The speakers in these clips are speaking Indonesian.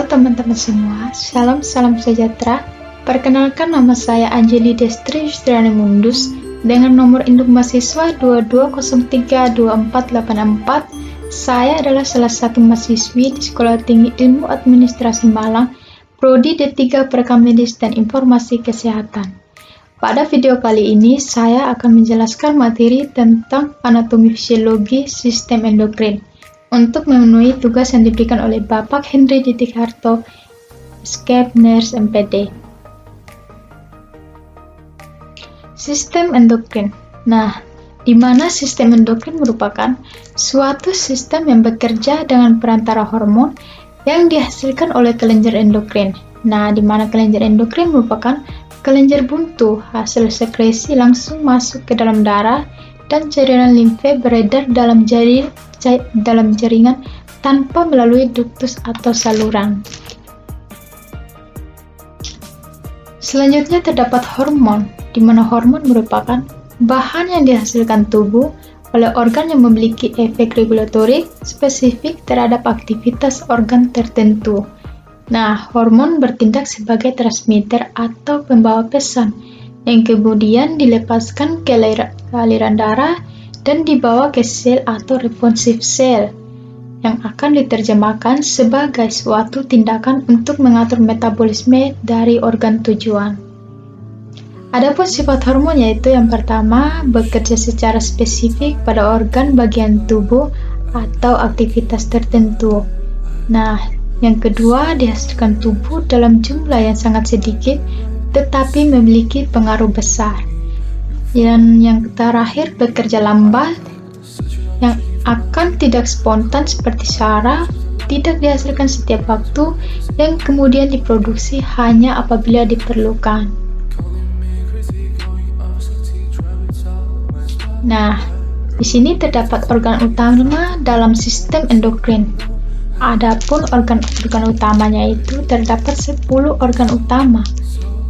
teman-teman semua, salam sejahtera. Perkenalkan, nama saya Anjeli Destri Yustriani Mundus dengan nomor induk mahasiswa 22032484. Saya adalah salah satu mahasiswi di Sekolah Tinggi Ilmu Administrasi Malang, Prodi D3 Perekam Medis dan Informasi Kesehatan. Pada video kali ini, saya akan menjelaskan materi tentang anatomi fisiologi sistem endokrin untuk memenuhi tugas yang diberikan oleh Bapak Henry Ditikharto, Skep Ners MPD. Sistem endokrin. Nah, di mana sistem endokrin merupakan suatu sistem yang bekerja dengan perantara hormon yang dihasilkan oleh kelenjar endokrin. Nah, di mana kelenjar endokrin merupakan kelenjar buntu, hasil sekresi langsung masuk ke dalam darah dan cairan limfe beredar dalam jaringan tanpa melalui duktus atau saluran. Selanjutnya terdapat hormon, di mana hormon merupakan bahan yang dihasilkan tubuh oleh organ yang memiliki efek regulatorik spesifik terhadap aktivitas organ tertentu. Nah, hormon bertindak sebagai transmitter atau pembawa pesan yang kemudian dilepaskan ke aliran darah dan dibawa ke sel atau responsive cell yang akan diterjemahkan sebagai suatu tindakan untuk mengatur metabolisme dari organ tujuan. Adapun sifat hormon yaitu yang pertama, bekerja secara spesifik pada organ bagian tubuh atau aktivitas tertentu. Nah, yang kedua, dihasilkan tubuh dalam jumlah yang sangat sedikit tetapi memiliki pengaruh besar. Dan yang terakhir, bekerja lambat yang akan tidak spontan seperti saraf, tidak dihasilkan setiap waktu, yang kemudian diproduksi hanya apabila diperlukan. Nah, di sini terdapat organ utama dalam sistem endokrin. Adapun organ utamanya itu terdapat 10 organ utama,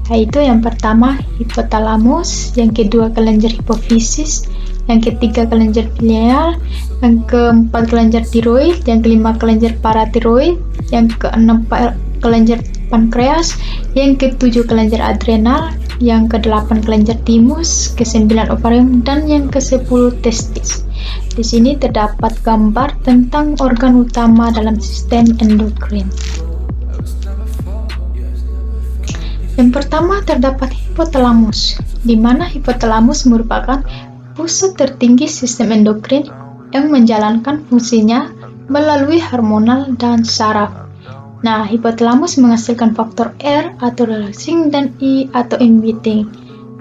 yaitu yang pertama hipotalamus, yang kedua kelenjar hipofisis, yang ketiga kelenjar pineal, yang keempat kelenjar tiroid, yang kelima kelenjar paratiroid, yang keenam kelenjar pankreas, yang ketujuh kelenjar adrenal, yang kedelapan kelenjar timus, kesembilan ovarium, dan yang ke-10 testis. Di sini terdapat gambar tentang organ utama dalam sistem endokrin. Yang pertama terdapat hipotalamus, di mana hipotalamus merupakan pusat tertinggi sistem endokrin yang menjalankan fungsinya melalui hormonal dan saraf. Nah, hipotalamus menghasilkan faktor R atau relaxing dan I atau inhibiting,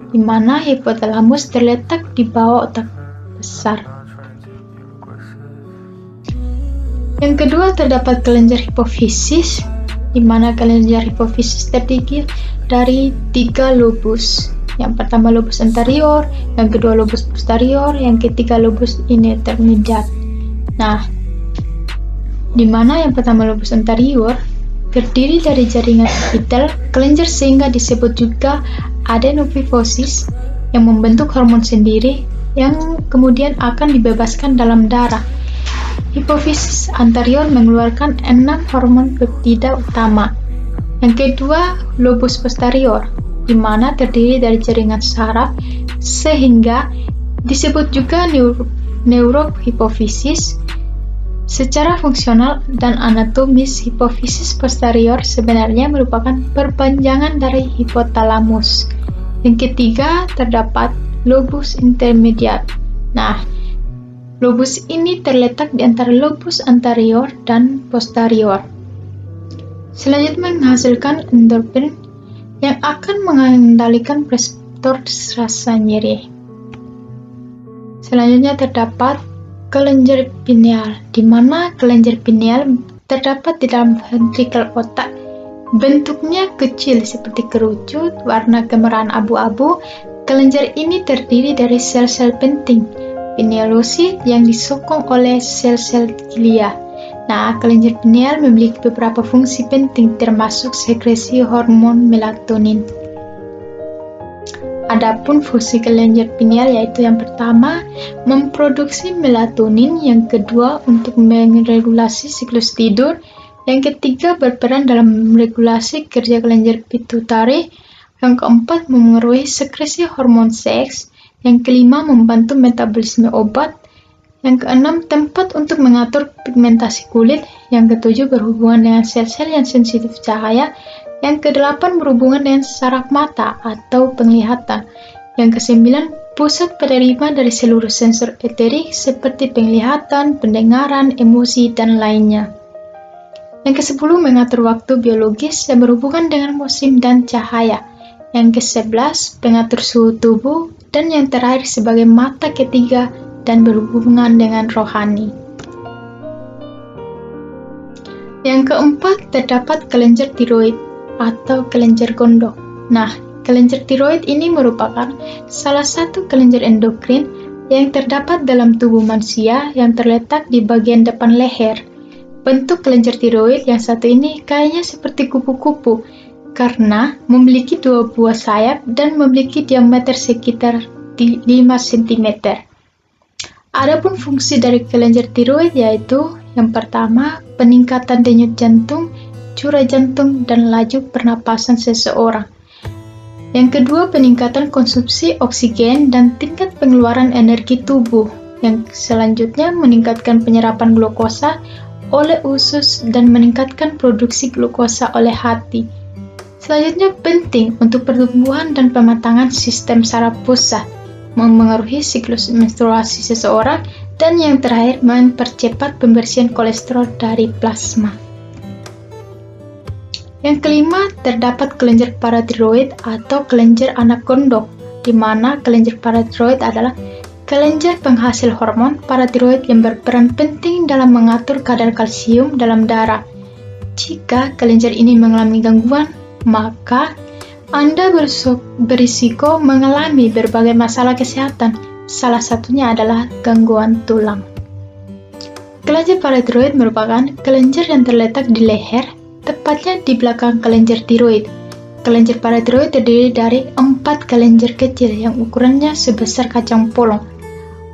di mana hipotalamus terletak di bawah otak besar. Yang kedua terdapat kelenjar hipofisis, di mana kelenjar hipofisis terdiri dari 3 lobus. Yang pertama lobus anterior, yang kedua lobus posterior, yang ketiga lobus intermediate. Nah, di mana yang pertama lobus anterior terdiri dari jaringan epitel kelenjar sehingga disebut juga adenohipofisis yang membentuk hormon sendiri yang kemudian akan dibebaskan dalam darah. Hipofisis anterior mengeluarkan 6 hormon peptida utama. Yang kedua, lobus posterior, di mana terdiri dari jaringan saraf sehingga disebut juga neurohipofisis. Secara fungsional dan anatomis, hipofisis posterior sebenarnya merupakan perpanjangan dari hipotalamus. Yang ketiga, terdapat lobus intermediate. Nah, lobus ini terletak di antara lobus anterior dan posterior. Selanjutnya menghasilkan endorfin yang akan mengendalikan reseptor rasa nyeri. Selanjutnya terdapat kelenjar pineal, di mana kelenjar pineal terdapat di dalam ventrikel otak. Bentuknya kecil seperti kerucut, warna kemerahan abu-abu. Kelenjar ini terdiri dari sel-sel penting pinealosit yang disokong oleh sel-sel glia. Nah, kelenjar pineal memiliki beberapa fungsi penting termasuk sekresi hormon melatonin. Adapun fungsi kelenjar pineal yaitu yang pertama memproduksi melatonin, yang kedua untuk meregulasi siklus tidur, Yang ketiga, berperan dalam regulasi kerja kelenjar pituitari. Yang keempat, memengaruhi sekresi hormon seks. Yang kelima, membantu metabolisme obat. Yang keenam, tempat untuk mengatur pigmentasi kulit. Yang ketujuh, berhubungan dengan sel-sel yang sensitif cahaya. Yang kedelapan, berhubungan dengan saraf mata atau penglihatan. Yang kesembilan, pusat penerima dari seluruh sensor eterik seperti penglihatan, pendengaran, emosi, dan lainnya. Yang ke-10, mengatur waktu biologis yang berhubungan dengan musim dan cahaya. Yang ke-11, pengatur suhu tubuh. Dan yang terakhir, sebagai mata ketiga dan berhubungan dengan rohani. Yang keempat, terdapat kelenjar tiroid atau kelenjar gondok. Nah, kelenjar tiroid ini merupakan salah satu kelenjar endokrin yang terdapat dalam tubuh manusia yang terletak di bagian depan leher. Bentuk kelenjar tiroid yang satu ini kayaknya seperti kupu-kupu karena memiliki dua buah sayap dan memiliki diameter sekitar 5 cm. Adapun fungsi dari kelenjar tiroid yaitu yang pertama, peningkatan denyut jantung, cura jantung, dan laju pernapasan seseorang. Yang kedua, peningkatan konsumsi oksigen dan tingkat pengeluaran energi tubuh. Yang selanjutnya, meningkatkan penyerapan glukosa oleh usus dan meningkatkan produksi glukosa oleh hati. Selanjutnya, penting untuk pertumbuhan dan pematangan sistem saraf pusat, memengaruhi siklus menstruasi seseorang, dan yang terakhir, mempercepat pembersihan kolesterol dari plasma. Yang kelima, terdapat kelenjar paratiroid atau kelenjar anak gondok, di mana kelenjar paratiroid adalah kelenjar penghasil hormon paratiroid yang berperan penting dalam mengatur kadar kalsium dalam darah. Jika kelenjar ini mengalami gangguan, maka Anda berisiko mengalami berbagai masalah kesehatan, salah satunya adalah gangguan tulang. Kelenjar paratiroid merupakan kelenjar yang terletak di leher, tepatnya di belakang kelenjar tiroid. Kelenjar paratiroid terdiri dari 4 kelenjar kecil yang ukurannya sebesar kacang polong.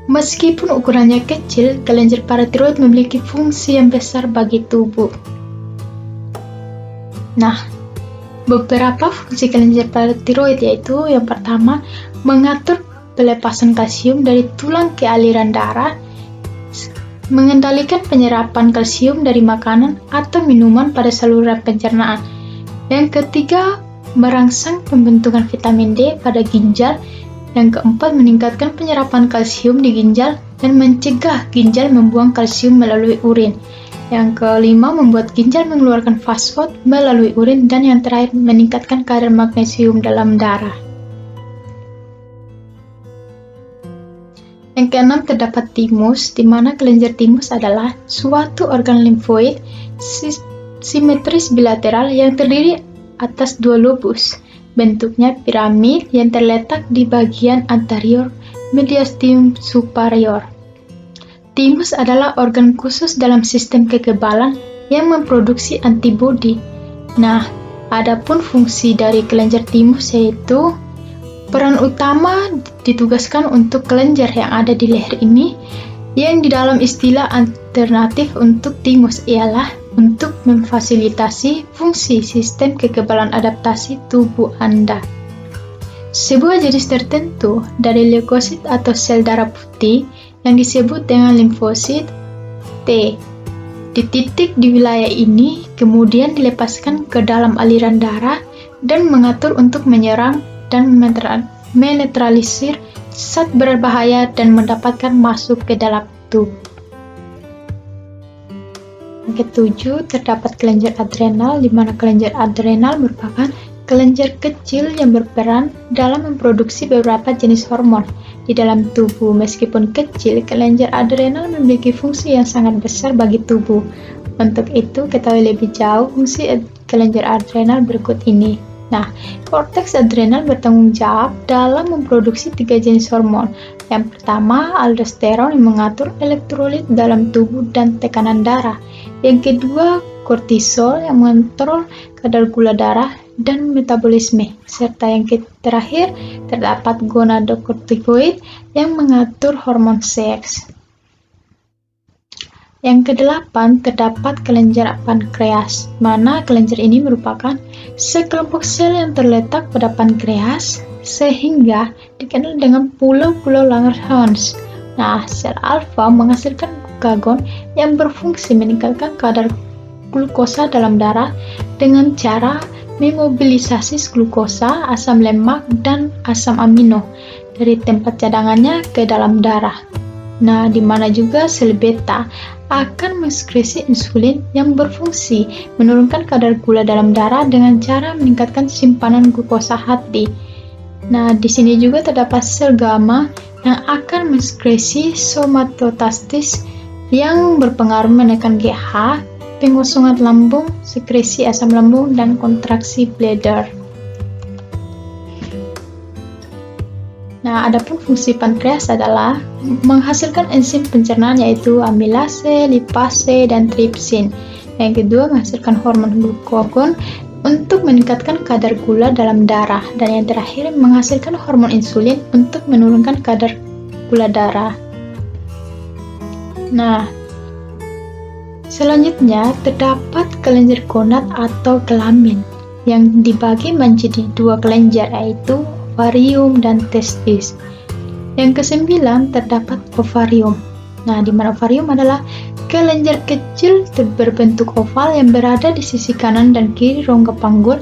Meskipun ukurannya kecil, kelenjar paratiroid memiliki fungsi yang besar bagi tubuh. Nah, beberapa fungsi kelenjar paratiroid yaitu yang pertama, mengatur pelepasan kalsium dari tulang ke aliran darah, mengendalikan penyerapan kalsium dari makanan atau minuman pada saluran pencernaan. Yang ketiga, merangsang pembentukan vitamin D pada ginjal. Yang keempat, meningkatkan penyerapan kalsium di ginjal dan mencegah ginjal membuang kalsium melalui urin. Yang kelima, membuat ginjal mengeluarkan fosfat melalui urin. Dan yang terakhir, meningkatkan kadar magnesium dalam darah. Yang keenam, terdapat timus, di mana kelenjar timus adalah suatu organ limfoid simetris bilateral yang terdiri atas 2 lobus. Bentuknya piramid yang terletak di bagian anterior mediastinum superior. Timus adalah organ khusus dalam sistem kekebalan yang memproduksi antibodi. Nah, adapun fungsi dari kelenjar timus yaitu peran utama ditugaskan untuk kelenjar yang ada di leher ini, yang di dalam istilah alternatif untuk timus ialah untuk memfasilitasi fungsi sistem kekebalan adaptasi tubuh Anda. Sebuah jenis tertentu dari leukosit atau sel darah putih yang disebut dengan limfosit T dititik di wilayah ini kemudian dilepaskan ke dalam aliran darah dan mengatur untuk menyerang dan menetralisir zat berbahaya dan mendapatkan masuk ke dalam tubuh. Yang ketujuh, terdapat kelenjar adrenal, di mana kelenjar adrenal merupakan kelenjar kecil yang berperan dalam memproduksi beberapa jenis hormon di dalam tubuh. Meskipun kecil, kelenjar adrenal memiliki fungsi yang sangat besar bagi tubuh. Untuk itu, ketahui lebih jauh fungsi kelenjar adrenal berikut ini. Nah, korteks adrenal bertanggung jawab dalam memproduksi 3 jenis hormon. Yang pertama, aldosteron yang mengatur elektrolit dalam tubuh dan tekanan darah. Yang kedua, kortisol yang mengontrol kadar gula darah dan metabolisme. Serta yang terakhir, terdapat gonadokortikoid yang mengatur hormon seks. Yang kedelapan, terdapat kelenjar pankreas, mana kelenjar ini merupakan sekelompok sel yang terletak pada pankreas sehingga dikenal dengan pulau-pulau Langerhans. Nah, sel alfa menghasilkan glukagon yang berfungsi meningkatkan kadar glukosa dalam darah dengan cara memobilisasi glukosa, asam lemak, dan asam amino dari tempat cadangannya ke dalam darah. Nah, di mana juga sel beta akan mensekresi insulin yang berfungsi menurunkan kadar gula dalam darah dengan cara meningkatkan simpanan glukosa hati. Nah, di sini juga terdapat sel gamma yang akan mensekresi somatostatis yang berpengaruh menekan GH, pengosongan lambung, sekresi asam lambung, dan kontraksi bladder. Nah, adapun fungsi pankreas adalah menghasilkan enzim pencernaan yaitu amilase, lipase, dan tripsin. Yang kedua, menghasilkan hormon glukagon untuk meningkatkan kadar gula dalam darah. Dan yang terakhir, menghasilkan hormon insulin untuk menurunkan kadar gula darah. Nah, selanjutnya terdapat kelenjar gonad atau kelamin yang dibagi menjadi dua kelenjar yaitu ovarium dan testis. Yang kesembilan terdapat ovarium. Nah, di mana ovarium adalah kelenjar kecil berbentuk oval yang berada di sisi kanan dan kiri rongga panggul,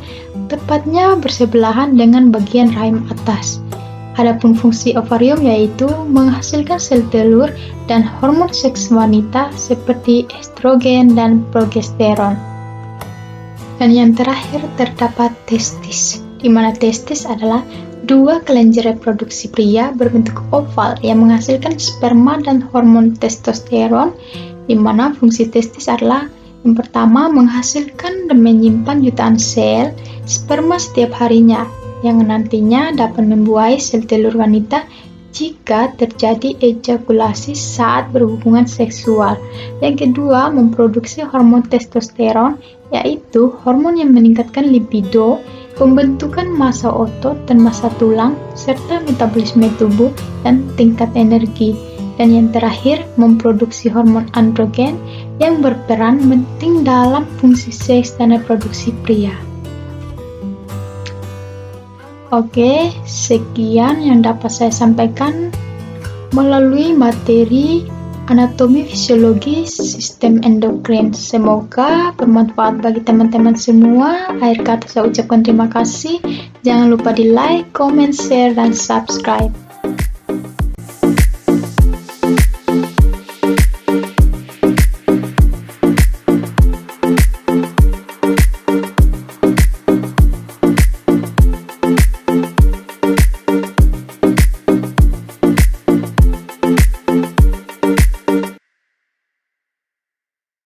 tepatnya bersebelahan dengan bagian rahim atas. Adapun fungsi ovarium yaitu menghasilkan sel telur dan hormon seks wanita seperti estrogen dan progesteron. Dan yang terakhir terdapat testis, di mana testis adalah dua kelenjar reproduksi pria berbentuk oval yang menghasilkan sperma dan hormon testosteron, di mana fungsi testis adalah yang pertama menghasilkan dan menyimpan jutaan sel sperma setiap harinya yang nantinya dapat membuahi sel telur wanita jika terjadi ejakulasi saat berhubungan seksual. Yang kedua, memproduksi hormon testosteron, yaitu hormon yang meningkatkan libido, pembentukan massa otot dan massa tulang, serta metabolisme tubuh dan tingkat energi. Dan yang terakhir, memproduksi hormon androgen yang berperan penting dalam fungsi seks dan reproduksi pria. Oke, sekian yang dapat saya sampaikan melalui materi anatomi fisiologi sistem endokrin. Semoga bermanfaat bagi teman-teman semua. Akhir kata saya ucapkan terima kasih. Jangan lupa di like, comment, share, dan subscribe.